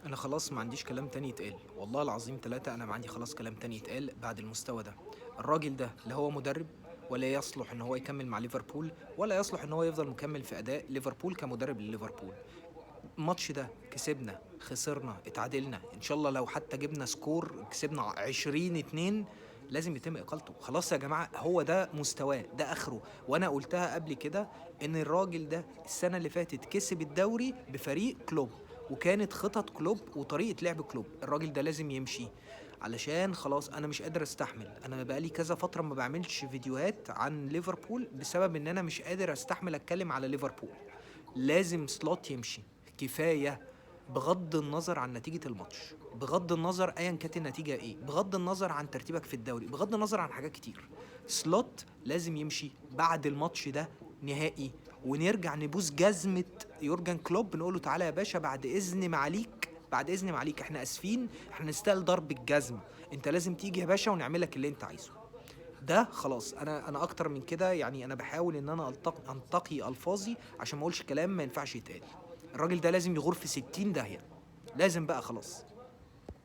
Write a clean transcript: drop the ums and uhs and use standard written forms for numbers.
انا خلاص ما عنديش كلام تاني يتقال، والله العظيم ثلاثة انا ما عندي خلاص كلام تاني يتقال بعد المستوى ده. الراجل ده لا هو مدرب، ولا يصلح ان هو يكمل مع ليفربول، ولا يصلح ان هو يفضل مكمل في اداء ليفربول كمدرب لليفربول. الماتش ده كسبنا خسرنا اتعادلنا ان شاء الله، لو حتى جبنا سكور كسبنا 20-2، لازم يتم اقالته. خلاص يا جماعه، هو ده مستواه، ده اخره. وانا قلتها قبل كده ان الراجل ده السنه اللي فاتت كسب الدوري بفريق كلوب، وكانت خطط كلوب وطريقه لعب كلوب. الراجل ده لازم يمشي، علشان خلاص انا مش قادر استحمل. انا بقالي كذا فتره ما بعملش فيديوهات عن ليفربول بسبب ان انا مش قادر استحمل اتكلم على ليفربول. لازم سلوت يمشي، كفايه. بغض النظر عن نتيجة الماتش، بغض النظر ايا كانت النتيجة ايه، بغض النظر عن ترتيبك في الدوري، بغض النظر عن حاجات كتير، سلوت لازم يمشي بعد الماتش ده نهائي. ونرجع نبوس جزمة يورجن كلوب، نقول له تعالى يا باشا، بعد اذن معاليك، بعد اذن معاليك، احنا اسفين، احنا نستاهل ضرب الجزمة. انت لازم تيجي يا باشا ونعمل لك اللي انت عايزه. ده خلاص. انا اكتر من كده يعني، انا بحاول ان انا انتقي الفاظي عشان ما اقولش كلام ما ينفعش يتقال. الراجل ده لازم يغور في 60 داهية، لازم بقى خلاص.